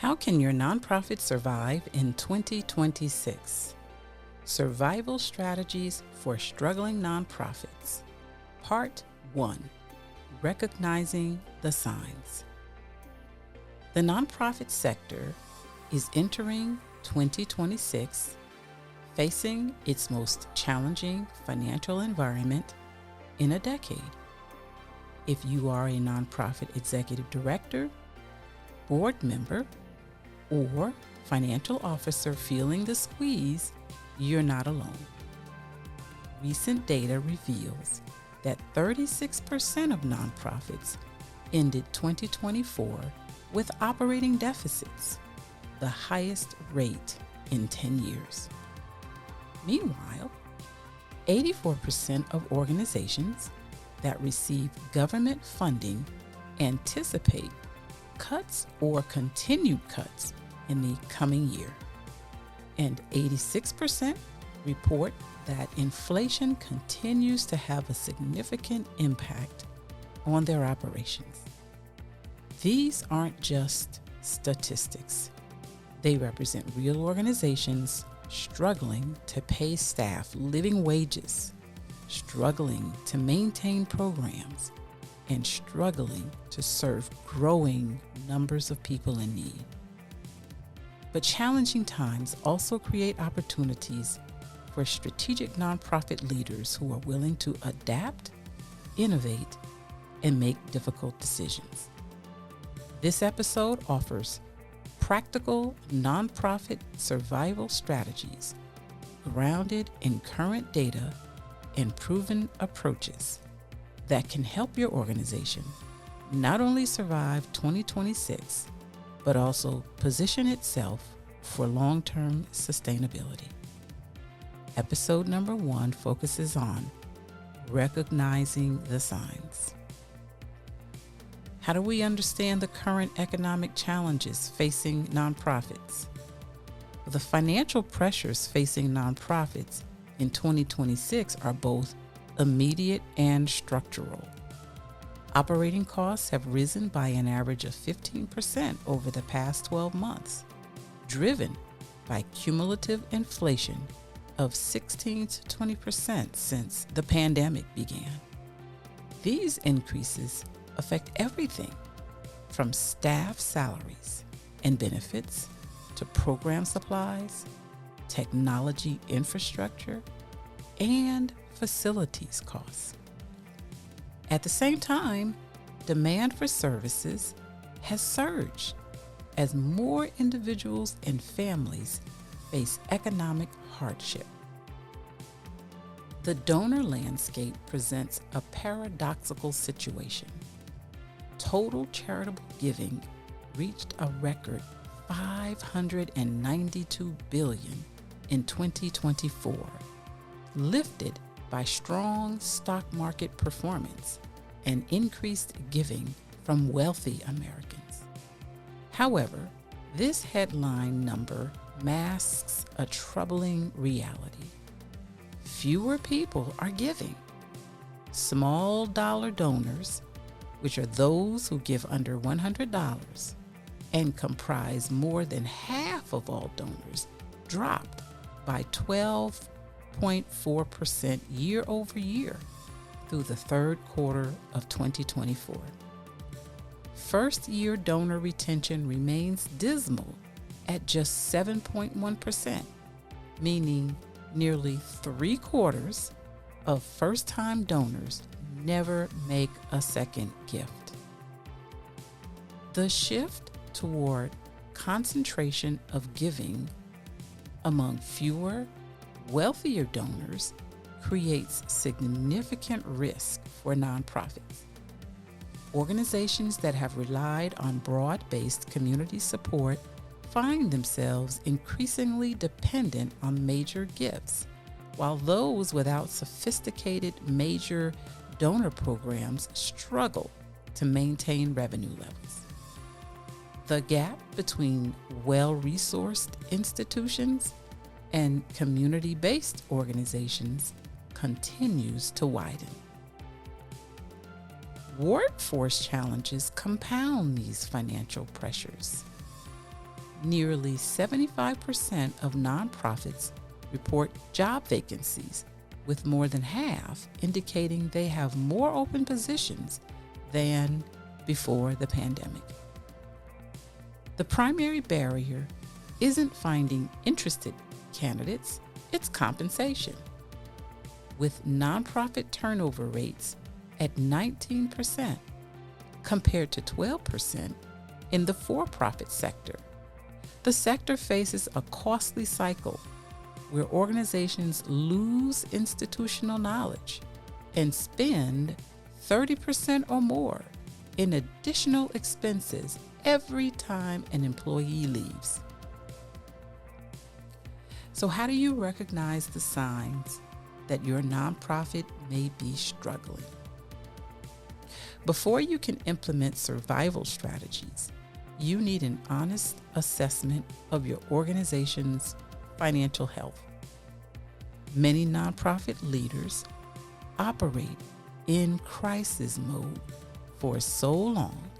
How can your nonprofit survive in 2026? Survival Strategies for Struggling Nonprofits. Part 1. Recognizing the Signs. The nonprofit sector is entering 2026, facing its most challenging financial environment in a decade. If you are a nonprofit executive director, board member, or financial officer feeling the squeeze, you're not alone. Recent data reveals that 36% of nonprofits ended 2024 with operating deficits, the highest rate in 10 years. Meanwhile, 84% of organizations that receive government funding anticipate cuts or continued cuts in the coming year, and 86% report that inflation continues to have a significant impact on their operations. These aren't just statistics. They represent real organizations struggling to pay staff living wages, struggling to maintain programs, and struggling to serve growing numbers of people in need. But challenging times also create opportunities for strategic nonprofit leaders who are willing to adapt, innovate, and make difficult decisions. This episode offers practical nonprofit survival strategies grounded in current data and proven approaches that can help your organization not only survive 2026, but also position itself for long-term sustainability. Episode number 1 focuses on recognizing the signs. How do we understand the current economic challenges facing nonprofits? The financial pressures facing nonprofits in 2026 are both immediate and structural. Operating costs have risen by an average of 15% over the past 12 months, driven by cumulative inflation of 16 to 20% since the pandemic began. These increases affect everything from staff salaries and benefits to program supplies, technology infrastructure, and facilities costs. At the same time, demand for services has surged as more individuals and families face economic hardship. The donor landscape presents a paradoxical situation. Total charitable giving reached a record $592 billion in 2024, lifted by strong stock market performance and increased giving from wealthy Americans. However, this headline number masks a troubling reality. Fewer people are giving. Small dollar donors, which are those who give under $100 and comprise more than half of all donors, dropped by 12.4% year over year through the third quarter of 2024. First-year donor retention remains dismal at just 7.1%, meaning nearly 3/4 of first-time donors never make a second gift. The shift toward concentration of giving among fewer, wealthier donors creates significant risk for nonprofits. Organizations that have relied on broad-based community support find themselves increasingly dependent on major gifts, while those without sophisticated major donor programs struggle to maintain revenue levels. The gap between well-resourced institutions and community-based organizations continues to widen. Workforce challenges compound these financial pressures. nearly 75% of nonprofits report job vacancies, with more than half indicating they have more open positions than before the pandemic. The primary barrier isn't finding interested candidates, it's compensation. With nonprofit turnover rates at 19% compared to 12% in the for-profit sector, the sector faces a costly cycle where organizations lose institutional knowledge and spend 30% or more in additional expenses every time an employee leaves. So how do you recognize the signs that your nonprofit may be struggling? Before you can implement survival strategies, you need an honest assessment of your organization's financial health. Many nonprofit leaders operate in crisis mode for so long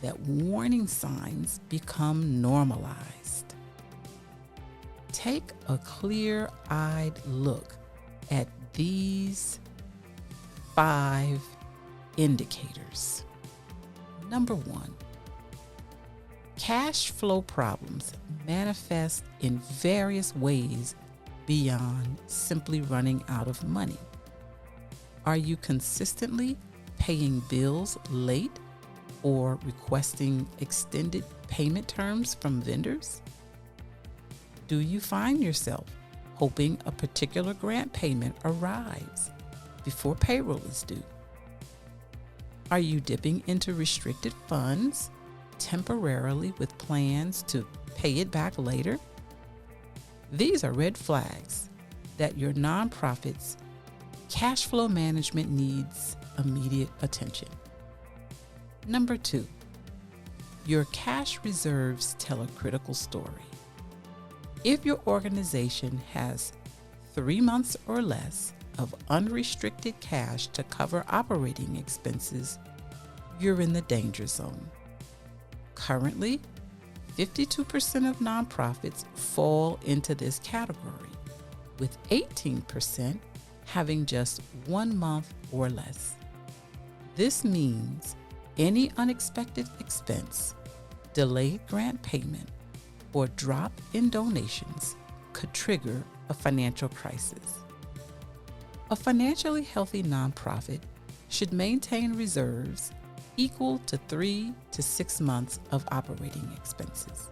that warning signs become normalized. Take a clear-eyed look at these 5 indicators. Number 1, cash flow problems manifest in various ways beyond simply running out of money. Are you consistently paying bills late or requesting extended payment terms from vendors? Do you find yourself hoping a particular grant payment arrives before payroll is due? Are you dipping into restricted funds temporarily with plans to pay it back later? These are red flags that your nonprofit's cash flow management needs immediate attention. Number 2, your cash reserves tell a critical story. If your organization has 3 months or less of unrestricted cash to cover operating expenses, you're in the danger zone. Currently, 52% of nonprofits fall into this category, with 18% having just 1 month or less. This means any unexpected expense, delayed grant payment, or drop in donations could trigger a financial crisis. A financially healthy nonprofit should maintain reserves equal to 3 to 6 months of operating expenses.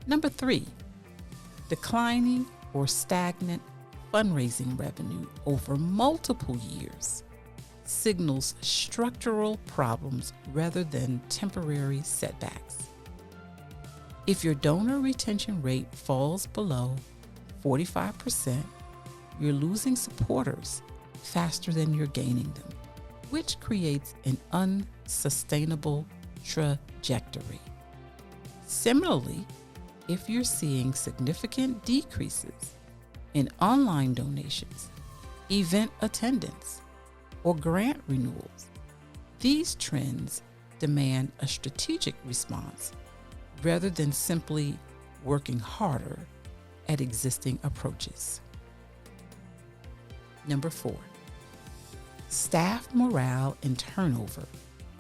Number 3, declining or stagnant fundraising revenue over multiple years signals structural problems rather than temporary setbacks. If your donor retention rate falls below 45%, you're losing supporters faster than you're gaining them, which creates an unsustainable trajectory. Similarly, if you're seeing significant decreases in online donations, event attendance, or grant renewals, these trends demand a strategic response rather than simply working harder at existing approaches. Number 4, staff morale and turnover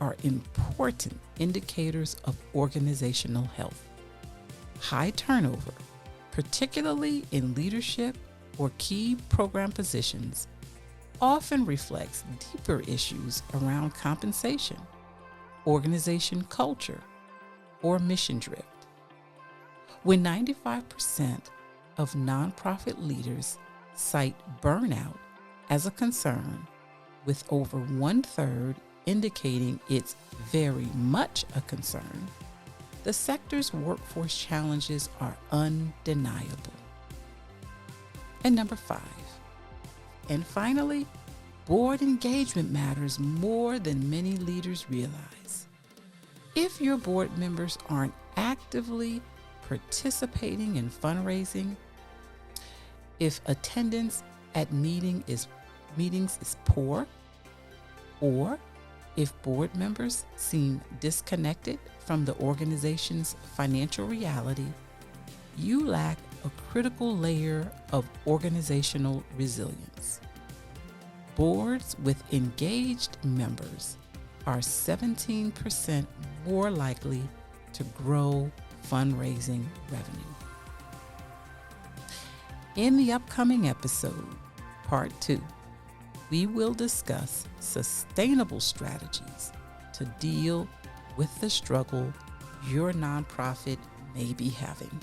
are important indicators of organizational health. High turnover, particularly in leadership or key program positions, often reflects deeper issues around compensation, organization culture, or mission drift. When 95% of nonprofit leaders cite burnout as a concern, with over 1/3 indicating it's very much a concern, the sector's workforce challenges are undeniable. And number 5, and finally, board engagement matters more than many leaders realize. If your board members aren't actively participating in fundraising, if attendance at meetings is poor, or If board members seem disconnected from the organization's financial reality, you lack a critical layer of organizational resilience. Boards with engaged members are 17% more likely to grow fundraising revenue. In the upcoming episode, Part 2, we will discuss sustainable strategies to deal with the struggle your nonprofit may be having.